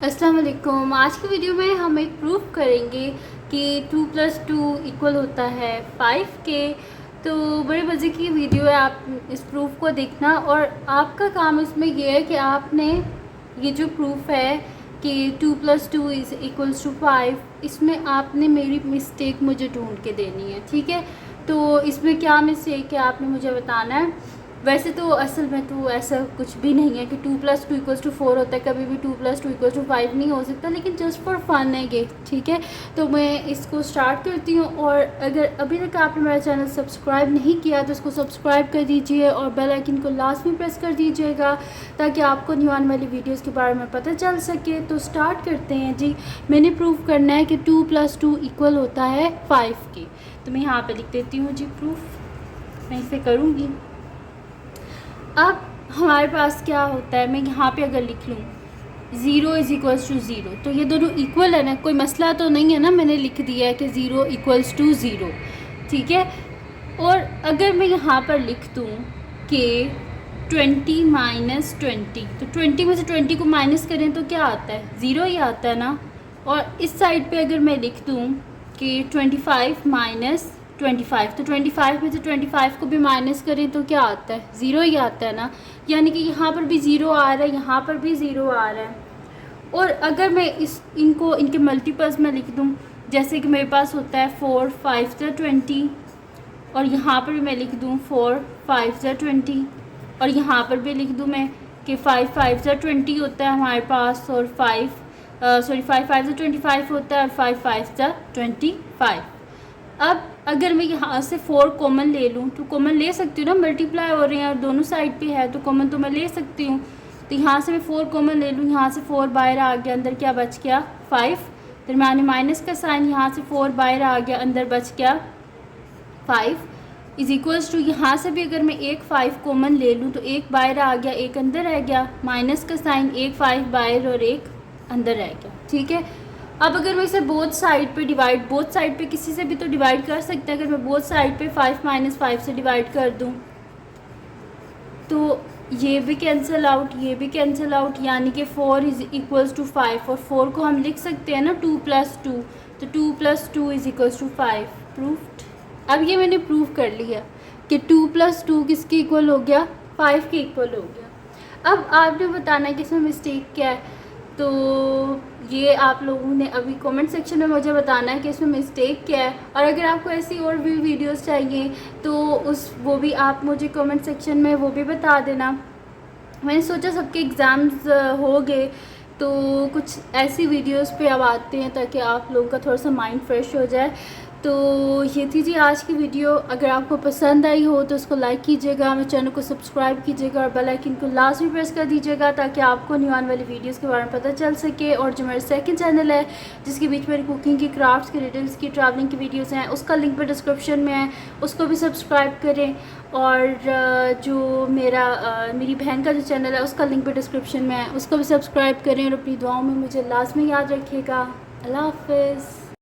अस्सलाम वालेकुम। आज की वीडियो में हम एक प्रूफ करेंगे कि 2 + 2 इक्वल होता है 5 के। तो बड़े मज़े की वीडियो है, आप इस प्रूफ को देखना और आपका काम इसमें यह है कि आपने ये जो प्रूफ है कि 2 + 2 = 5, इसमें आपने मेरी मिस्टेक मुझे ढूंढ के देनी है, ठीक है। तो इसमें क्या मिस्टेक है आपने मुझे बताना है। वैसे तो असल में तो ऐसा कुछ भी नहीं है कि 2 + 2 = 4 होता है, कभी भी 2 + 2 = 5 नहीं हो सकता, लेकिन जस्ट फॉर फन है ये, ठीक है। तो मैं इसको स्टार्ट करती हूँ और अगर अभी तक आपने मेरा चैनल सब्सक्राइब नहीं किया तो इसको सब्सक्राइब कर दीजिए और बेल आइकन को लास्ट में प्रेस कर दीजिएगा ताकि आपको न्यू आने वाली वीडियोज़ के बारे में पता चल सके। तो स्टार्ट करते हैं जी। मैंने प्रूफ करना है कि 2 + 2 इक्वल होता है 5 के। तो मैं यहाँ पर लिख देती हूँ जी प्रूफ, मैं इसे करूँगी। अब हमारे पास क्या होता है, मैं यहाँ पे अगर लिख लूँ 0 = 0, तो ये दोनों इक्वल है ना, कोई मसला तो नहीं है ना। मैंने लिख दिया है कि 0 = 0, ठीक है। और अगर मैं यहाँ पर लिख दूँ कि 20 - 20, तो 20 में से 20 को माइनस करें तो क्या आता है, 0 ही आता है ना। और इस साइड पे अगर मैं लिख दूँ कि 25 - 25, तो 25 में से 25 को भी माइनस करें तो क्या आता है, 0 ही आता है ना। यानी कि यहाँ पर भी 0 आ रहा है, यहाँ पर भी 0 आ रहा है। और अगर मैं इनके मल्टीपल्स में लिख दूँ, जैसे कि मेरे पास होता है 4 × 5 = 20, और यहाँ पर भी मैं लिख दूँ 4 × 5 = 20, और यहाँ पर भी लिख दूँ मैं कि 5 × 5 = 20 होता है हमारे पास, और 5 × 5 = 25 होता है, और 5 × 5 = 25। अब अगर मैं यहाँ से 4 कॉमन ले लूँ तो कॉमन ले सकती हूँ ना, मल्टीप्लाई हो रहे हैं और दोनों साइड पे है तो कॉमन तो मैं ले सकती हूँ। तो यहाँ से मैं 4 कॉमन ले लूँ, यहाँ से 4 बाहर आ गया, अंदर क्या बच गया 5, दरम्यान माइनस का साइन, यहाँ से 4 बाहर आ गया, अंदर बच गया 5 = यहाँ से भी अगर मैं एक 5 कॉमन ले लूँ तो एक बाहर आ गया, एक अंदर रह गया, माइनस का साइन, एक 5 बाहर और एक अंदर रह गया, ठीक है। अब अगर मैं इसे बोथ साइड पे किसी से भी तो डिवाइड कर सकते हैं। अगर मैं बोथ साइड पे 5 - 5 से डिवाइड कर दूं तो ये भी कैंसिल आउट, ये भी कैंसिल आउट, यानी कि 4 = 5, और 4 को हम लिख सकते हैं ना 2 + 2, तो 2 + 2 = 5। प्रूफ्ड। अब ये मैंने प्रूफ कर लिया कि 2 + 2 किसके इक्वल हो गया, 5 के इक्वल हो गया। अब आपने बताना है कि इसमें मिस्टेक क्या है, तो ये आप लोगों ने अभी कमेंट सेक्शन में मुझे बताना है कि इसमें मिस्टेक क्या है। और अगर आपको ऐसी और भी वीडियोस चाहिए तो वो भी आप मुझे कमेंट सेक्शन में वो भी बता देना। मैंने सोचा सबके एग्ज़ाम्स हो गए तो कुछ ऐसी वीडियोस पे अब आते हैं ताकि आप लोगों का थोड़ा सा माइंड फ्रेश हो जाए। तो ये थी जी आज की वीडियो। अगर आपको पसंद आई हो तो उसको लाइक कीजिएगा, मेरे चैनल को सब्सक्राइब कीजिएगा और बेल आइकन को लास्ट में प्रेस कर दीजिएगा ताकि आपको न्यू आने वाली वीडियोस के बारे में पता चल सके। और जो मेरा सेकंड चैनल है जिसके बीच में कुकिंग की, क्राफ्ट्स की, रिडल्स की, ट्रैवलिंग की वीडियोज़ हैं, उसका लिंक पर डिस्क्रिप्शन में है, उसको भी सब्सक्राइब करें। और जो मेरी बहन का जो चैनल है उसका लिंक भी डिस्क्रिप्शन में है, उसको भी सब्सक्राइब करें और अपनी दुआओं में मुझे लाजमी याद रखिएगा। अल्लाह हाफ़िज़।